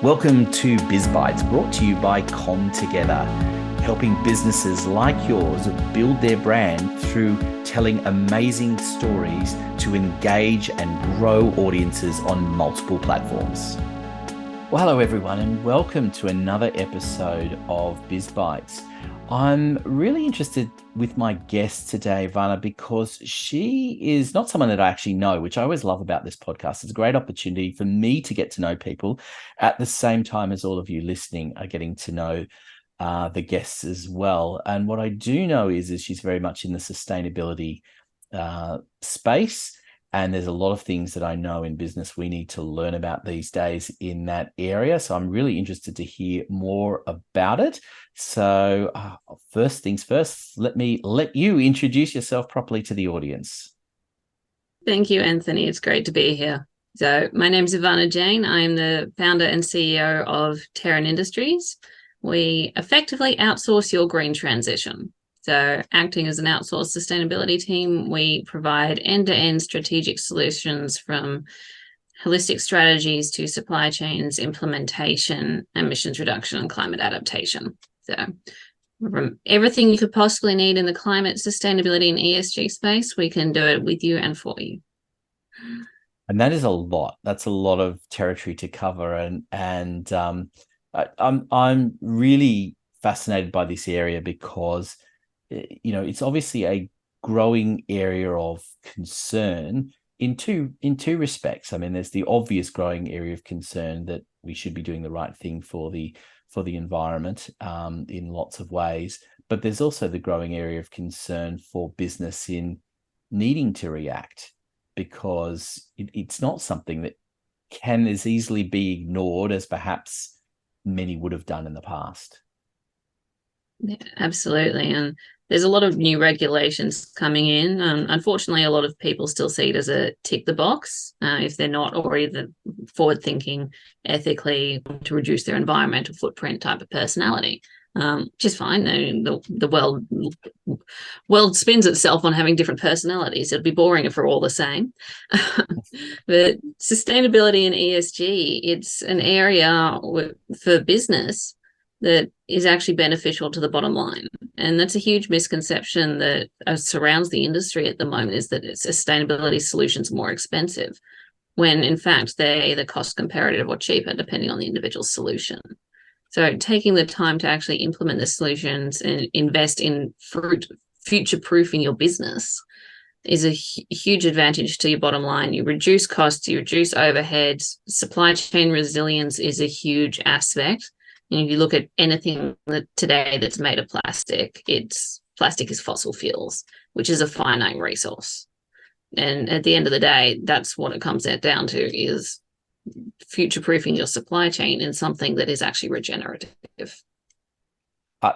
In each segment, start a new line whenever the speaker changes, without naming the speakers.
Welcome to BizBytes, brought to you by Com Together, helping businesses like yours build their brand through telling amazing stories to engage and grow audiences on multiple platforms. Well, hello everyone, and welcome to another episode of BizBytes. I'm really interested with my guest today, Evannah, because she is not someone that I actually know, which I always love about this podcast. It's a great opportunity for me to get to know people at the same time as all of you listening are getting to know the guests as well. And what I do know is she's very much in the sustainability space. And there's a lot of things that I know in business we need to learn about these days in that area. So I'm really interested to hear more about it. So first things first, let you introduce yourself properly to the audience.
Thank you, Anthony. It's great to be here. So my name is Evannah Jayne. I'm the founder and CEO of Terran Industries. We effectively outsource your green transition. So acting as an outsourced sustainability team, we provide end-to-end strategic solutions from holistic strategies to supply chains, implementation, emissions reduction, and climate adaptation. So from everything you could possibly need in the climate, sustainability, and ESG space, we can do it with you and for you.
And that is a lot. That's a lot of territory to cover. And I'm really fascinated by this area because it's obviously a growing area of concern in two respects. I mean, there's the obvious growing area of concern that we should be doing the right thing for the environment in lots of ways, but there's also the growing area of concern for business in needing to react, because it's not something that can as easily be ignored as perhaps many would have done in the past.
Yeah, absolutely. And there's a lot of new regulations coming in. Unfortunately, a lot of people still see it as a tick the box if they're not already the forward-thinking, ethically to reduce their environmental footprint type of personality, which is fine. The world spins itself on having different personalities. It'd be boring if we're all the same. But sustainability and ESG, it's an area for business that is actually beneficial to the bottom line. And that's a huge misconception that surrounds the industry at the moment, is that sustainability solutions are more expensive, when in fact they're either cost comparative or cheaper, depending on the individual solution. So taking the time to actually implement the solutions and invest in future-proofing your business is a huge advantage to your bottom line. You reduce costs, you reduce overheads. Supply chain resilience is a huge aspect. And if you look at anything today that's made of plastic, plastic is fossil fuels, which is a finite resource. And at the end of the day, that's what it comes down to, is future-proofing your supply chain in something that is actually regenerative.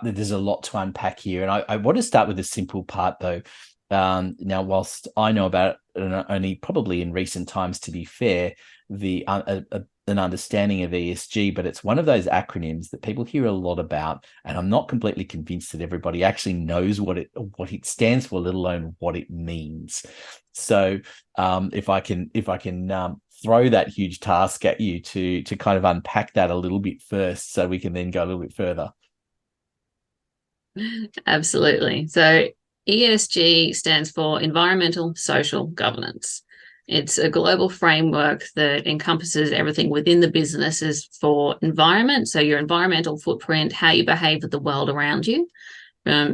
There's a lot to unpack here. And I want to start with a simple part, though. Now, whilst I know about it only probably in recent times, to be fair, an understanding of ESG, but it's one of those acronyms that people hear a lot about, and I'm not completely convinced that everybody actually knows what it stands for, let alone what it means. So if I can throw that huge task at you to kind of unpack that a little bit first, so we can then go a little bit further.
Absolutely. So ESG stands for environmental, social, governance. It's a global framework that encompasses everything within the businesses for environment. So your environmental footprint, how you behave with the world around you.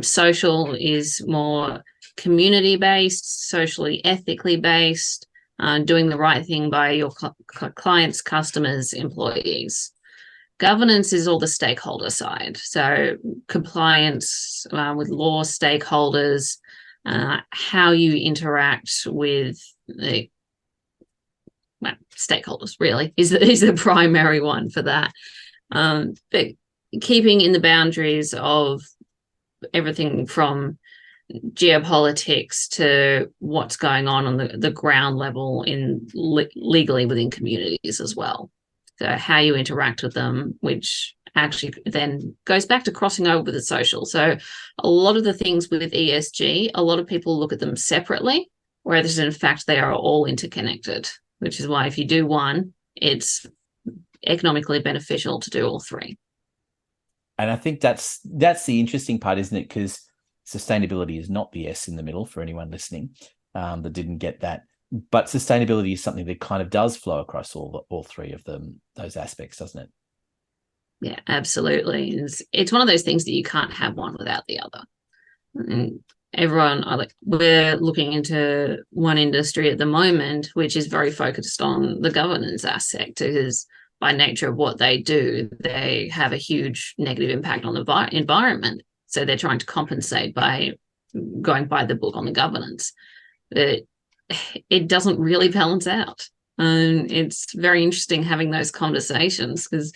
Social is more community-based, socially, ethically based, doing the right thing by your clients, customers, employees. Governance is all the stakeholder side. So compliance with law, stakeholders, how you interact with the stakeholders really is the primary one for that. But keeping in the boundaries of everything from geopolitics to what's going on the ground level in legally within communities as well. So how you interact with them, which actually then goes back to crossing over with the social. So a lot of the things with ESG, a lot of people look at them separately, whereas in fact they are all interconnected, which is why if you do one, it's economically beneficial to do all three.
And I think that's the interesting part, isn't it? Because sustainability is not the S in the middle for anyone listening that didn't get that. But sustainability is something that kind of does flow across all three of them, those aspects, doesn't it?
Yeah, absolutely. It's one of those things that you can't have one without the other. And we're looking into one industry at the moment, which is very focused on the governance aspect, because by nature of what they do, they have a huge negative impact on the environment. So they're trying to compensate by going by the book on the governance. But it doesn't really balance out. And it's very interesting having those conversations, because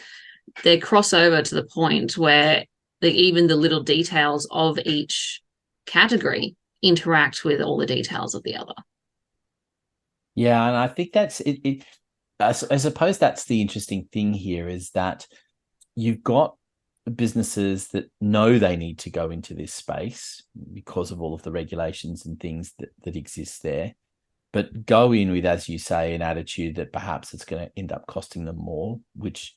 they cross over to the point where even the little details of each category interact with all the details of the other.
Yeah, and I think that's it. I suppose that's the interesting thing here, is that you've got businesses that know they need to go into this space because of all of the regulations and things that exist there, but go in with, as you say, an attitude that perhaps it's going to end up costing them more, which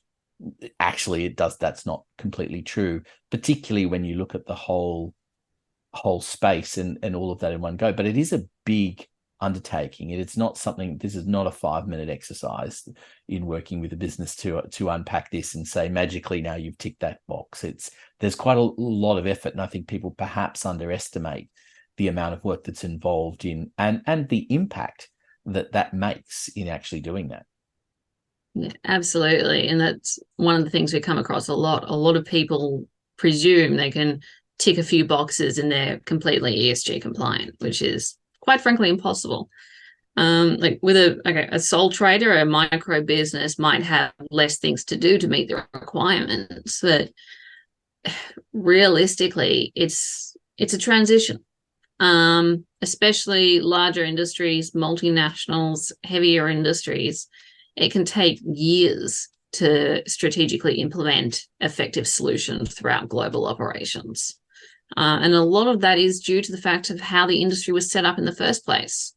actually it does. That's not completely true, particularly when you look at the whole space and all of that in one go. But it is a big undertaking. It's not something, this is not a 5-minute exercise in working with a business to unpack this and say magically now you've ticked that box. There's quite a lot of effort, and I think people perhaps underestimate the amount of work that's involved in and the impact that makes in actually doing that.
Yeah, absolutely. And that's one of the things we come across a lot. A lot of people presume they can tick a few boxes and they're completely ESG compliant, which is quite frankly impossible. Like with a sole trader, a micro business might have less things to do to meet the requirements, but realistically, it's a transition. Especially larger industries, multinationals, heavier industries, it can take years to strategically implement effective solutions throughout global operations. And a lot of that is due to the fact of how the industry was set up in the first place.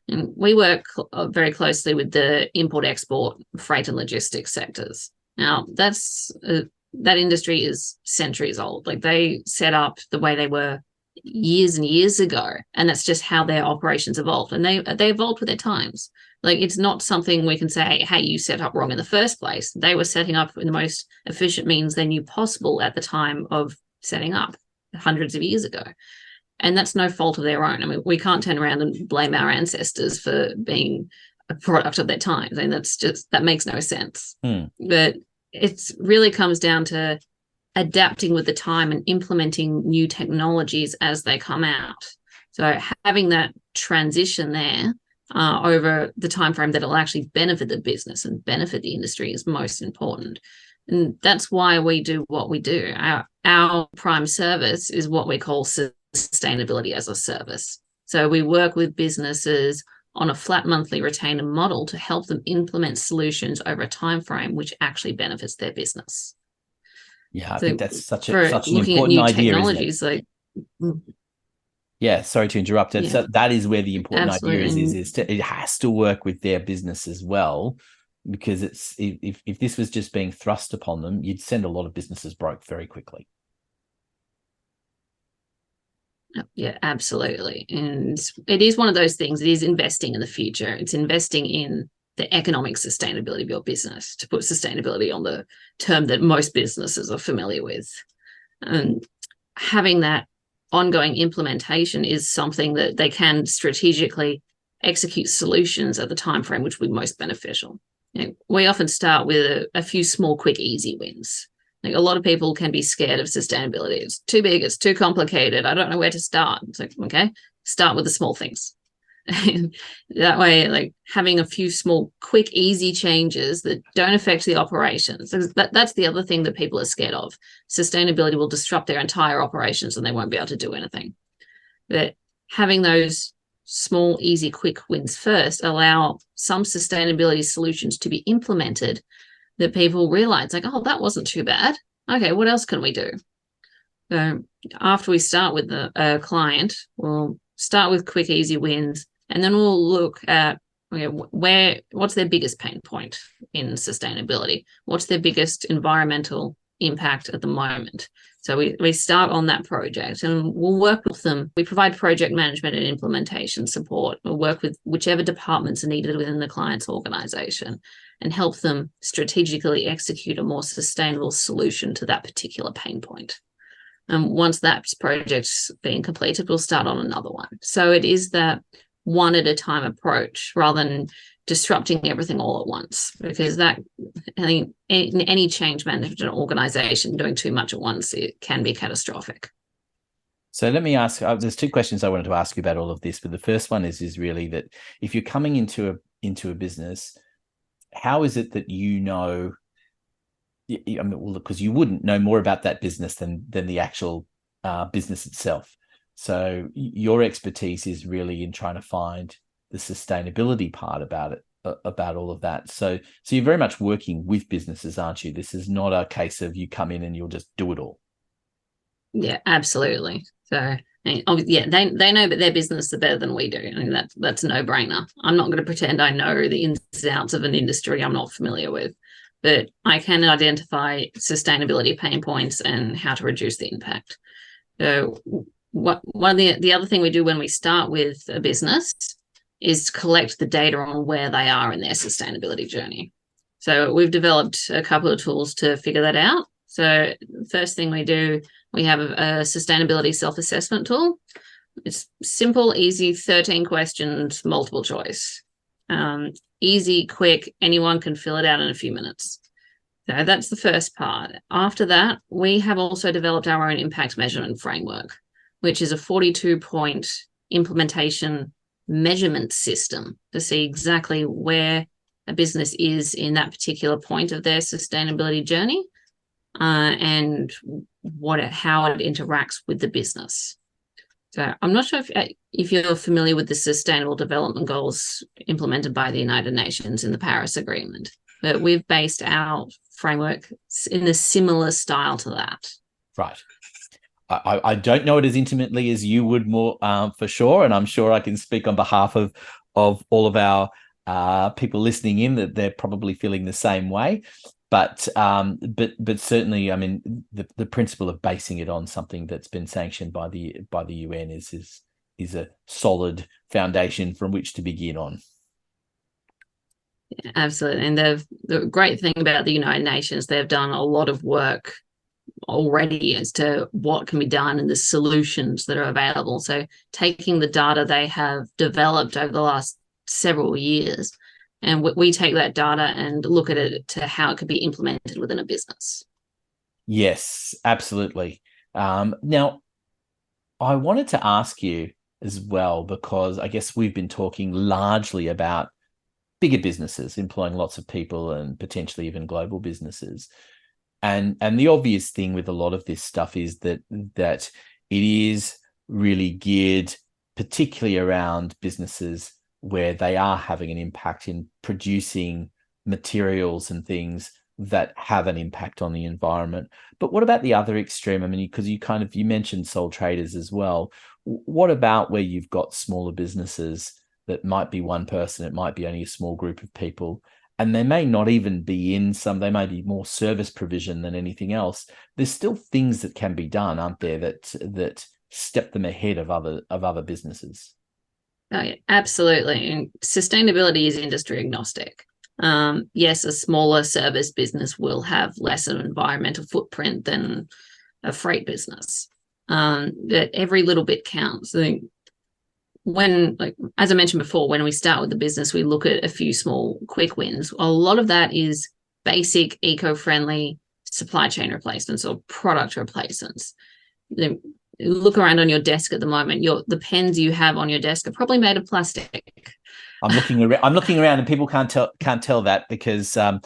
And we work very closely with the import-export, freight and logistics sectors. Now, that industry is centuries old. Like, they set up the way they were years and years ago, and that's just how their operations evolved. And they evolved with their times. Like, it's not something we can say, hey, you set up wrong in the first place. They were setting up in the most efficient means they knew possible at the time of setting up hundreds of years ago. And that's no fault of their own. I mean, we can't turn around and blame our ancestors for being a product of their times. I mean, that makes no sense. But it really comes down to adapting with the time and implementing new technologies as they come out. So having that transition there over the time frame that'll actually benefit the business and benefit the industry is most important. And that's why we do what we do. Our prime service is what we call sustainability as a service. So we work with businesses on a flat monthly retainer model to help them implement solutions over a time frame which actually benefits their business.
Yeah, I think that's such an
looking
important
at new
idea,
technologies,
isn't it? Yeah, sorry to interrupt.
Yeah,
so that is where the important
absolutely.
idea is it has to work with their business as well, because it's if this was just being thrust upon them, you'd send a lot of businesses broke very quickly.
Yeah, absolutely. And it is one of those things. It is investing in the future. It's investing in the economic sustainability of your business, to put sustainability on the term that most businesses are familiar with. And having that ongoing implementation is something that they can strategically execute solutions at the time frame which would be most beneficial. You know, we often start with a few small, quick, easy wins. Like, a lot of people can be scared of sustainability. It's too big, it's too complicated, I don't know where to start. It's like, okay, start with the small things. And that way, like, having a few small, quick, easy changes that don't affect the operations. That's the other thing that people are scared of. Sustainability will disrupt their entire operations and they won't be able to do anything. But having those small, easy, quick wins first allow some sustainability solutions to be implemented that people realize, like, oh, that wasn't too bad. Okay, what else can we do? So after we start with the client, we'll start with quick, easy wins, and then we'll look at what's their biggest pain point in sustainability? What's their biggest environmental impact at the moment? So we start on that project and we'll work with them. We provide project management and implementation support. We'll work with whichever departments are needed within the client's organization and help them strategically execute a more sustainable solution to that particular pain point. And once that project's been completed, we'll start on another one. So it is that one at a time approach rather than disrupting everything all at once, because that, I think, in any change management organization, doing too much at once, it can be catastrophic.
So let me ask, there's two questions I wanted to ask you about all of this, but the first one is really that if you're coming into a business, how is it that you know, I mean, well, because you wouldn't know more about that business than the actual business itself. So your expertise is really in trying to find the sustainability part about it, about all of that. So you're very much working with businesses, aren't you? This is not a case of you come in and you'll just do it all.
Yeah, absolutely. So yeah, they know that their business is better than we do. I mean, that's a no-brainer. I'm not going to pretend I know the ins and outs of an industry I'm not familiar with, but I can identify sustainability pain points and how to reduce the impact. So one of the other thing we do when we start with a business is to collect the data on where they are in their sustainability journey. So we've developed a couple of tools to figure that out. So the first thing we do, we have a sustainability self-assessment tool. It's simple, easy, 13 questions, multiple choice. Easy, quick, anyone can fill it out in a few minutes. So that's the first part. After that, we have also developed our own impact measurement framework, which is a 42-point implementation measurement system to see exactly where a business is in that particular point of their sustainability journey, and how it interacts with the business. So I'm not sure if you're familiar with the Sustainable Development Goals implemented by the United Nations in the Paris Agreement, but we've based our framework in a similar style to that.
Right. I don't know it as intimately as you would, more for sure, and I'm sure I can speak on behalf of all of our people listening in that they're probably feeling the same way. But certainly, I mean, the principle of basing it on something that's been sanctioned by the UN is a solid foundation from which to begin on.
Yeah, absolutely, and the great thing about the United Nations, they've done a lot of work already as to what can be done and the solutions that are available. So taking the data they have developed over the last several years, and we take that data and look at it to how it could be implemented within a business.
Yes, absolutely. Now, I wanted to ask you as well, because I guess we've been talking largely about bigger businesses employing lots of people and potentially even global businesses. And the obvious thing with a lot of this stuff is that it is really geared particularly around businesses where they are having an impact in producing materials and things that have an impact on the environment. But what about the other extreme? I mean, because you mentioned sole traders as well. What about where you've got smaller businesses that might be one person, it might be only a small group of people, and they may not even be they may be more service provision than anything else. There's still things that can be done, aren't there, that step them ahead of other businesses?
Oh, yeah, absolutely. And sustainability is industry agnostic. Yes, a smaller service business will have less of an environmental footprint than a freight business. But every little bit counts. I think as I mentioned before, when we start with the business, we look at a few small quick wins. A lot of that is basic eco-friendly supply chain replacements or product replacements. Look around on your desk at the moment. The pens you have on your desk are probably made of plastic.
I'm looking around, and people can't tell that because but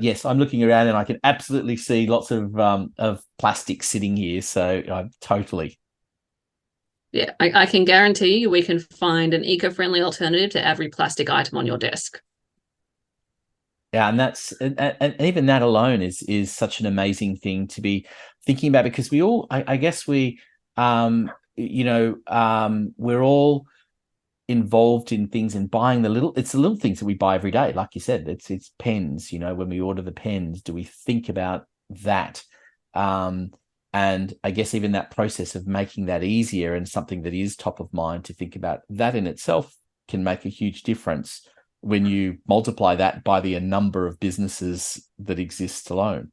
yes, I'm looking around and I can absolutely see lots of plastic sitting here. So totally.
Yeah, I can guarantee you we can find an eco-friendly alternative to every plastic item on your desk.
Yeah, and even that alone is such an amazing thing to be thinking about, because we all, I guess we're all involved in things and buying it's the little things that we buy every day. Like you said, it's pens, when we order the pens, do we think about that? And I guess even that process of making that easier and something that is top of mind to think about, that in itself can make a huge difference when you multiply that by the number of businesses that exist alone.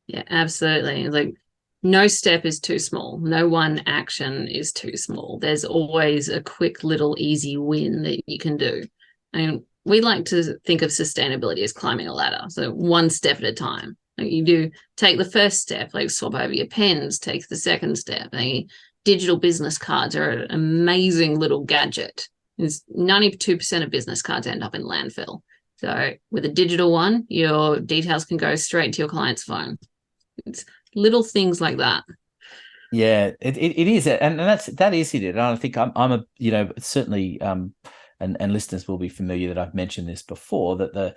Yeah, absolutely. Like, no step is too small. No one action is too small. There's always a quick little easy win that you can do. And we like to think of sustainability as climbing a ladder. So one step at a time. Like, you do take the first step, like swap over your pens, take the second step. Like, digital business cards are an amazing little gadget. 92% of business cards end up in landfill. So with a digital one, your details can go straight to your client's phone. It's little things like that.
Yeah, it is, and that is it. And I think I'm a certainly and listeners will be familiar that I've mentioned this before, that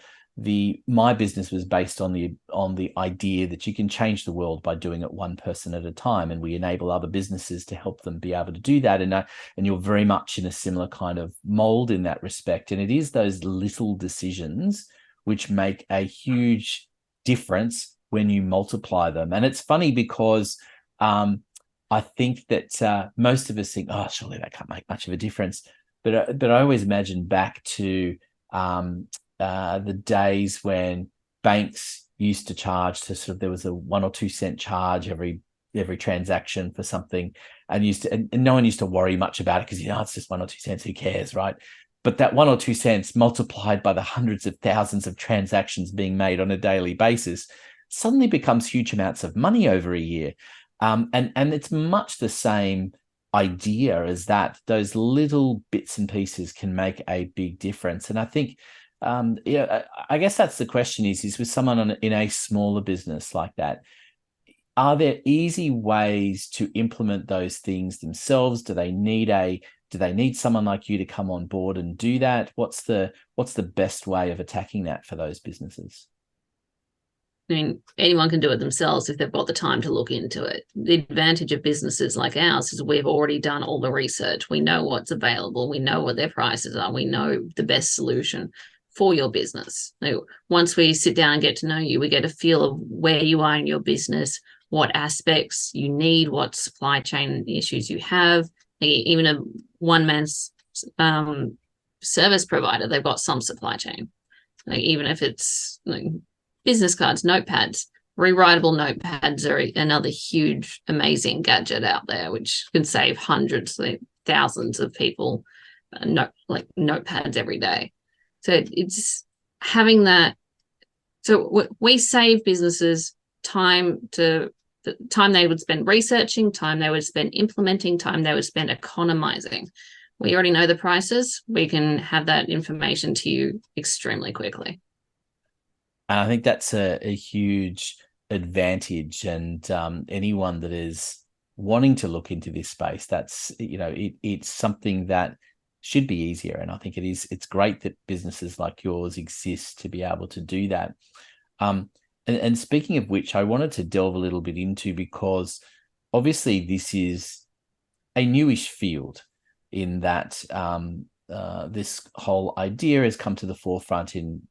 my business was based on the idea that you can change the world by doing it one person at a time, and we enable other businesses to help them be able to do that. And you're very much in a similar kind of mold in that respect. And it is those little decisions which make a huge difference when you multiply them. And it's funny because I think that most of us think, oh, surely that can't make much of a difference. But I always imagine back to the days when banks used to charge there was a 1 or 2 cent charge every transaction for something, and no one used to worry much about it because it's just 1 or 2 cents, who cares, right? But that 1 or 2 cents multiplied by the hundreds of thousands of transactions being made on a daily basis suddenly becomes huge amounts of money over a year. And it's much the same idea as that. Those little bits and pieces can make a big difference. And I think, I guess that's the question is with someone in a smaller business like that, are there easy ways to implement those things themselves? Do they need someone like you to come on board and do that? What's the best way of attacking that for those businesses?
I mean, anyone can do it themselves if they've got the time to look into it. The advantage of businesses like ours is we've already done all the research. We know what's available. We know what their prices are. We know the best solution for your business. So once we sit down and get to know you, we get a feel of where you are in your business, what aspects you need, what supply chain issues you have. Even a one-man's service provider, they've got some supply chain. Even if it's business cards, notepads, rewritable notepads are another huge, amazing gadget out there, which can save hundreds, thousands of people notepads every day. So it's having that. So we save businesses time they would spend researching, time they would spend implementing, time they would spend economizing. We already know the prices. We can have that information to you extremely quickly.
And I think that's a huge advantage. And anyone that is wanting to look into this space, that's, it's something that should be easier. And I think it's great that businesses like yours exist to be able to do that. And speaking of which, I wanted to delve a little bit into, because obviously this is a newish field in that this whole idea has come to the forefront in,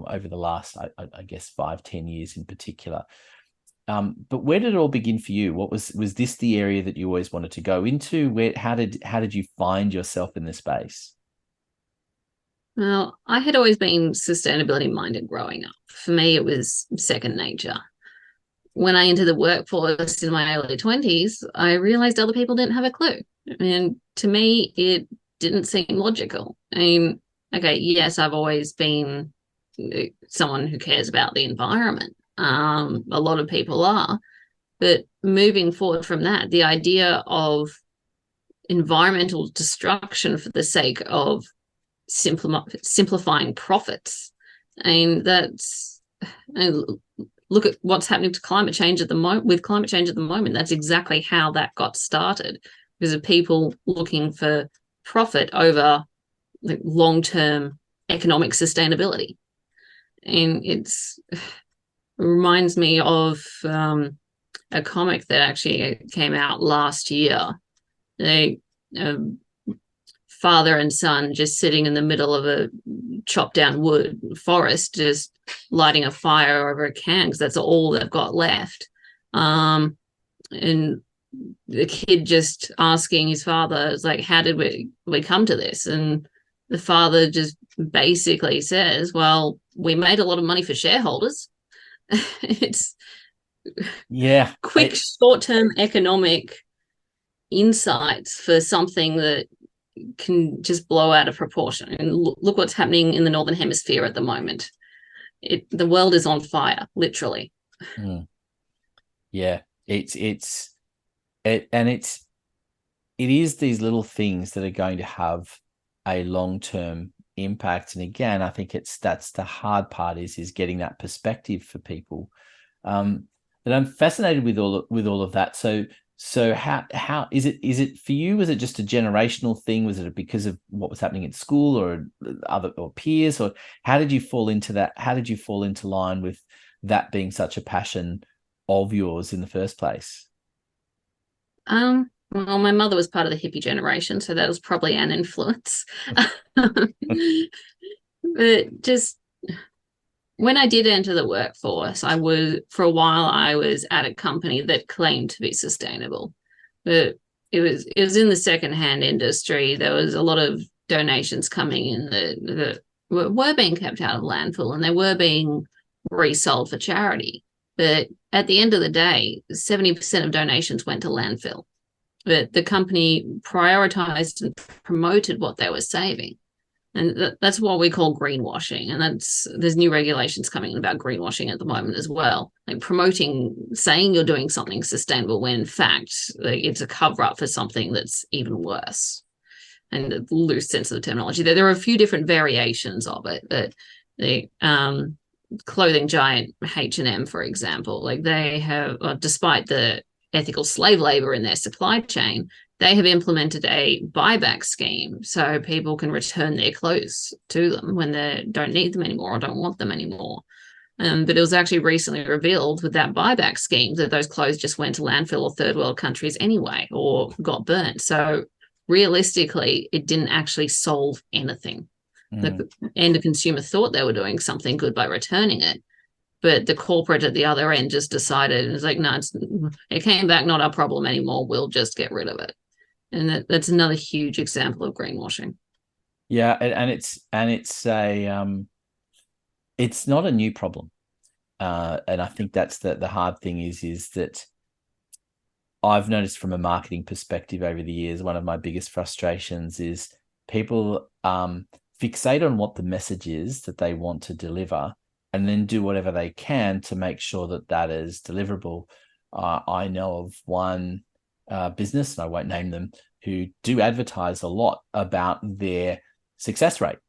over the last, I guess, 5-10 years in particular. But where did it all begin for you? Was this the area that you always wanted to go into? How did you find yourself in this space?
Well, I had always been sustainability minded growing up. For me, it was second nature. When I entered the workforce in my early 20s, I realized other people didn't have a clue. And to me, it didn't seem logical. I mean, okay, yes, I've always been someone who cares about the environment. A lot of people are. But moving forward from that, the idea of environmental destruction for the sake of simplifying profits, I mean, look at what's happening to climate change at the moment. With climate change at the moment, that's exactly how that got started, because of people looking for profit over long-term economic sustainability. And it reminds me of a comic that actually came out last year. father and son just sitting in the middle of a chopped down wood forest, just lighting a fire over a can because that's all they've got left. And the kid just asking his father, it's like, how did we come to this? And the father just basically says, well, we made a lot of money for shareholders. It's quick short-term economic insights for something that can just blow out of proportion. And look what's happening in the Northern Hemisphere at the moment. The world is on fire, literally.
Yeah, it is these little things that are going to have a long-term impact. And again, I think that's the hard part is getting that perspective for people. But I'm fascinated with all of that. So how is it for you? Was it just a generational thing? Was it because of what was happening at school or other or peers, or how did you fall into that? How did you fall into line with that being such a passion of yours in the first place?
Well, my mother was part of the hippie generation, so that was probably an influence. But just when I did enter the workforce, for a while I was at a company that claimed to be sustainable. But it was in the secondhand industry. There was a lot of donations coming in that were being kept out of landfill, and they were being resold for charity. But at the end of the day, 70% of donations went to landfill. But the company prioritized and promoted what they were saving. And that's what we call greenwashing. And there's new regulations coming in about greenwashing at the moment as well. Like saying you're doing something sustainable when in fact it's a cover up for something that's even worse. And the loose sense of the terminology. There are a few different variations of it, but the clothing giant H&M, for example, like they have, despite the ethical slave labor in their supply chain, they have implemented a buyback scheme so people can return their clothes to them when they don't need them anymore or don't want them anymore. But it was actually recently revealed with that buyback scheme that those clothes just went to landfill or third world countries anyway, or got burnt. So realistically, it didn't actually solve anything. The end consumer thought they were doing something good by returning it, but the corporate at the other end just decided, and it's like, no, it came back, not our problem anymore. We'll just get rid of it. And that's another huge example of greenwashing.
Yeah, and it's not a new problem, and I think that's the hard thing is that I've noticed from a marketing perspective over the years, one of my biggest frustrations is people fixate on what the message is that they want to deliver, and then do whatever they can to make sure that is deliverable. I know of one business, and I won't name them, who do advertise a lot about their success rate.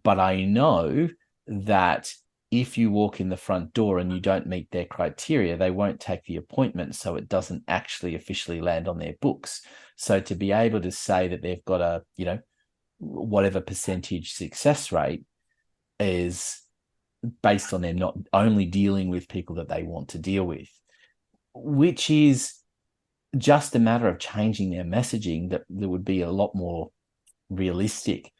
But I know that if you walk in the front door and you don't meet their criteria, they won't take the appointment, so it doesn't actually officially land on their books. So to be able to say that they've got a, whatever percentage success rate is based on them not only dealing with people that they want to deal with, which is just a matter of changing their messaging that would be a lot more realistic.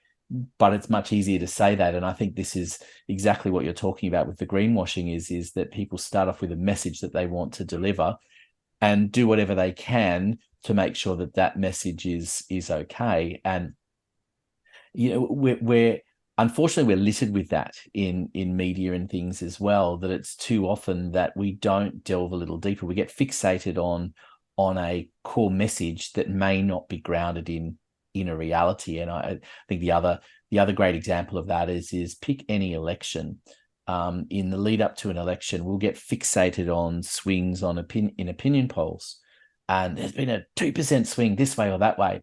But it's much easier to say that. And I think this is exactly what you're talking about with the greenwashing is that people start off with a message that they want to deliver and do whatever they can to make sure that message is okay. And, we're unfortunately, we're littered with that in media and things as well, that it's too often that we don't delve a little deeper. We get fixated on a core message that may not be grounded in a reality. And I think the other great example of that is pick any election. In the lead up to an election, we'll get fixated on swings in opinion polls. And there's been a 2% swing this way or that way.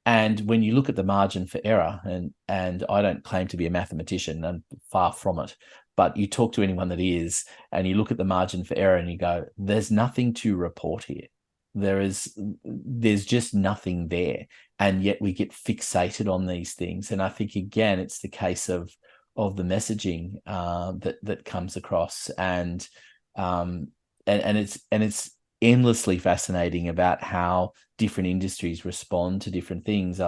And when you look at the margin for error, and I don't claim to be a mathematician, I'm far from it, but you talk to anyone that is, and you look at the margin for error and you go, there's nothing to report here. There's just nothing there. And yet we get fixated on these things. And I think, again, it's the case of the messaging that comes across. And it's endlessly fascinating about how different industries respond to different things.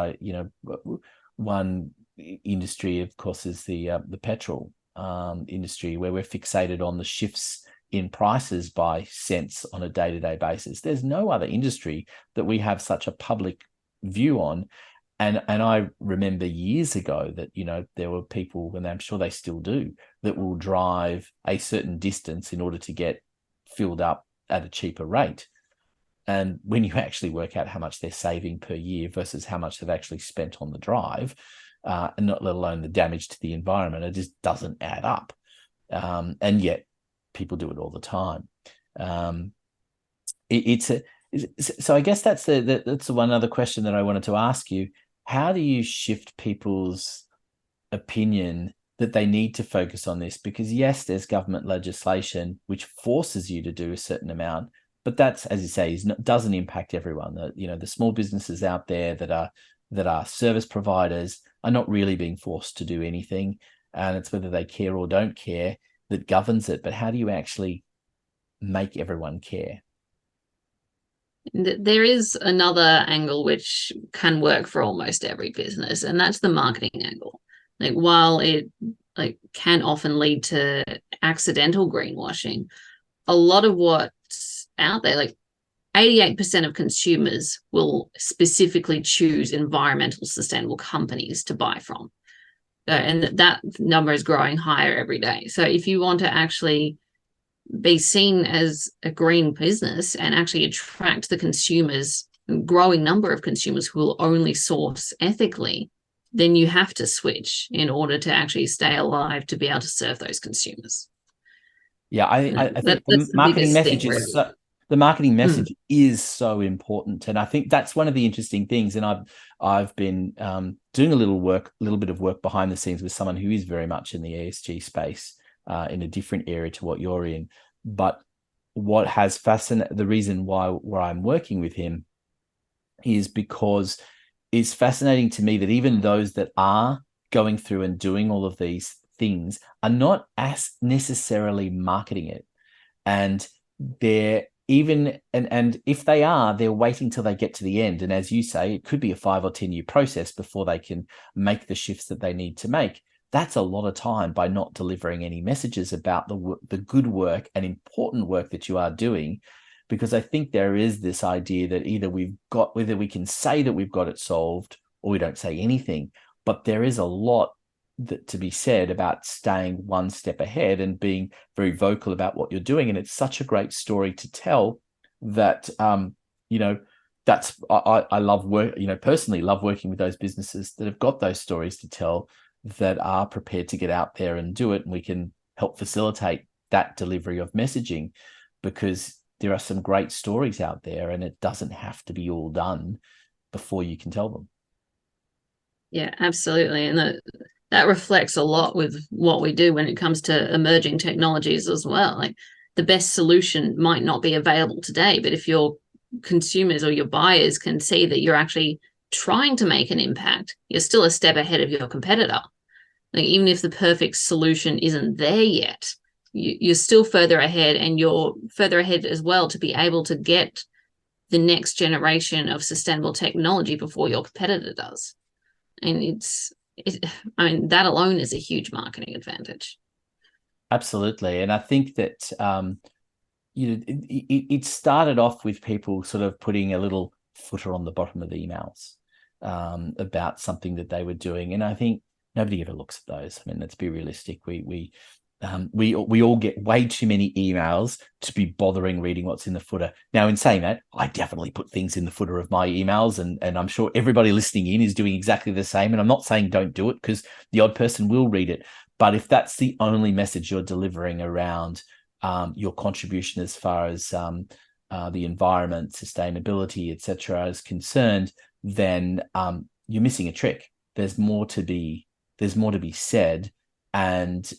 One industry, of course, is the petrol industry, where we're fixated on the shifts in prices by cents on a day-to-day basis. There's no other industry that we have such a public view on. And I remember years ago that, there were people, and I'm sure they still do, that will drive a certain distance in order to get filled up at a cheaper rate. And when you actually work out how much they're saving per year versus how much they've actually spent on the drive, and not let alone the damage to the environment, it just doesn't add up. And yet people do it all the time. So I guess that's that's one other question that I wanted to ask you. How do you shift people's opinion that they need to focus on this? Because yes, there's government legislation which forces you to do a certain amount, but that's, as you say, doesn't impact everyone. The small businesses out there that are service providers are not really being forced to do anything, and it's whether they care or don't care that governs it. But how do you actually make everyone care?
There is another angle which can work for almost every business, and that's the marketing angle. Like, while it can often lead to accidental greenwashing, a lot of what's out there, 88% of consumers will specifically choose environmental sustainable companies to buy from. And that number is growing higher every day. So if you want to actually be seen as a green business and actually attract the consumers, a growing number of consumers who will only source ethically, then you have to switch in order to actually stay alive to be able to serve those consumers.
Yeah, I think the marketing message is the marketing message is so important, and I think that's one of the interesting things. And I've been doing a little bit of work behind the scenes with someone who is very much in the ESG space, in a different area to what you're in. But what has fascinated, the reason why I'm working with him is because it's fascinating to me that even those that are going through and doing all of these things are not as necessarily marketing it. And they're even, and if they are, they're waiting till they get to the end. And as you say, it could be a 5 or 10 year process before they can make the shifts that they need to make. That's a lot of time by not delivering any messages about the good work and important work that you are doing. Because I think there is this idea that either we can say that we've got it solved, or we don't say anything. But there is a lot to be said about staying one step ahead and being very vocal about what you're doing. And it's such a great story to tell that, that's, I love work, personally love working with those businesses that have got those stories to tell, that are prepared to get out there and do it. And we can help facilitate that delivery of messaging, because there are some great stories out there, and it doesn't have to be all done before you can tell them.
Yeah, absolutely. And that reflects a lot with what we do when it comes to emerging technologies as well. Like, the best solution might not be available today, but if your consumers or your buyers can see that you're actually trying to make an impact, you're still a step ahead of your competitor. Like, even if the perfect solution isn't there yet, you're still further ahead, and you're further ahead as well to be able to get the next generation of sustainable technology before your competitor does. And that alone is a huge marketing advantage.
Absolutely. And I think that, it started off with people sort of putting a little footer on the bottom of the emails about something that they were doing. And I think nobody ever looks at those. I mean, let's be realistic. We all get way too many emails to be bothering reading what's in the footer. Now, in saying that, I definitely put things in the footer of my emails, and I'm sure everybody listening in is doing exactly the same. And I'm not saying don't do it, because the odd person will read it. But if that's the only message you're delivering around your contribution as far as the environment, sustainability, etc., is concerned, then you're missing a trick. There's more to be said, and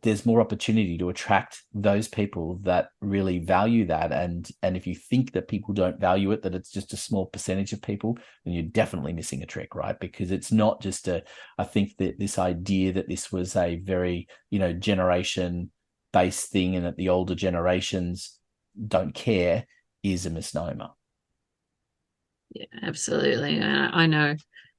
there's more opportunity to attract those people that really value that. And if you think that people don't value it, that it's just a small percentage of people, then you're definitely missing a trick, right? Because it's not just I think that this idea that this was a very, generation based thing, and that the older generations don't care is a misnomer.
Yeah, absolutely. I know,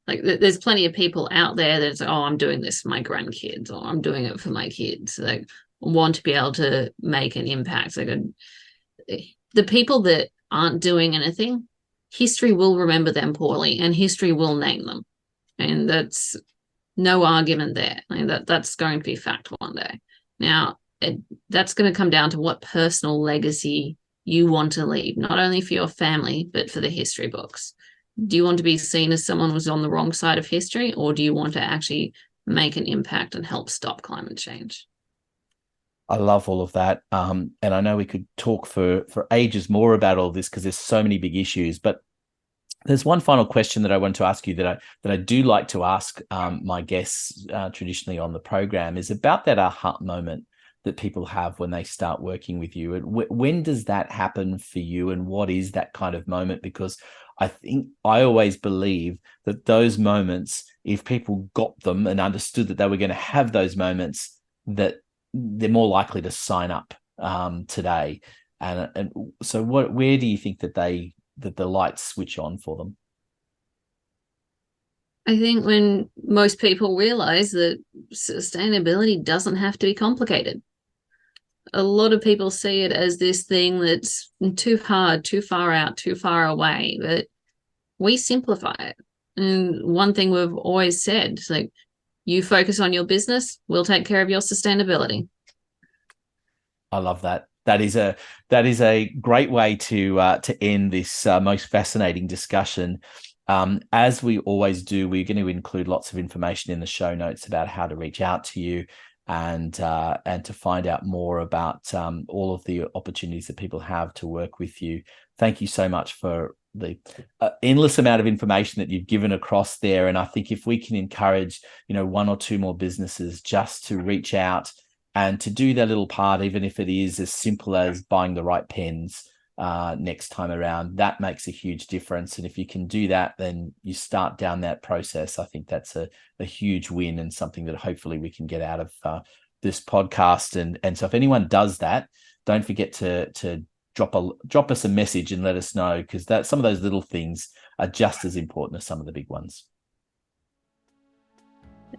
like, there's plenty of people out there that's, oh, I'm doing this for my grandkids, or I'm doing it for my kids. Like, want to be able to make an impact. Like, the people that aren't doing anything, history will remember them poorly, and history will name them, and that's no argument there. I mean, that's going to be fact one day. Now, that's going to come down to what personal legacy you want to leave, not only for your family, but for the history books. Do you want to be seen as someone who's on the wrong side of history, or do you want to actually make an impact and help stop climate change?
I love all of that. And I know we could talk for ages more about all this because there's so many big issues. But there's one final question that I want to ask you that I do like to ask my guests traditionally on the program, is about that aha moment that people have when they start working with you. And when does that happen for you, and what is that kind of moment? Because I think I always believe that those moments, if people got them and understood that they were going to have those moments, that they're more likely to sign up today. And so where do you think that the lights switch on for them?
I think when most people realize that sustainability doesn't have to be complicated. A lot of people see it as this thing that's too hard, too far out, too far away, but we simplify it. And one thing we've always said is, like, you focus on your business, we'll take care of your sustainability.
I love that. That is a great way to end this most fascinating discussion. As we always do, we're going to include lots of information in the show notes about how to reach out to you and to find out more about all of the opportunities that people have to work with you. Thank you so much for the endless amount of information that you've given across there. And I think if we can encourage, one or two more businesses just to reach out and to do their little part, even if it is as simple as buying the right pens next time around, that makes a huge difference. And if you can do that, then you start down that process. I think that's a huge win, and something that hopefully we can get out of this podcast. And so if anyone does that, don't forget to drop us a message and let us know, because that some of those little things are just as important as some of the big ones.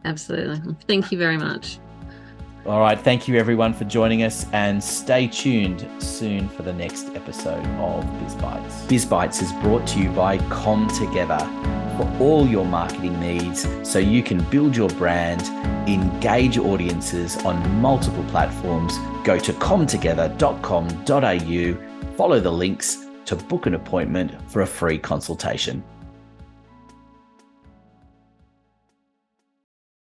Absolutely. Thank you very much.
All right. Thank you, everyone, for joining us, and stay tuned soon for the next episode of BizBytes. BizBytes is brought to you by ComTogether for all your marketing needs, so you can build your brand, engage audiences on multiple platforms. Go to comtogether.com.au, follow the links to book an appointment for a free consultation.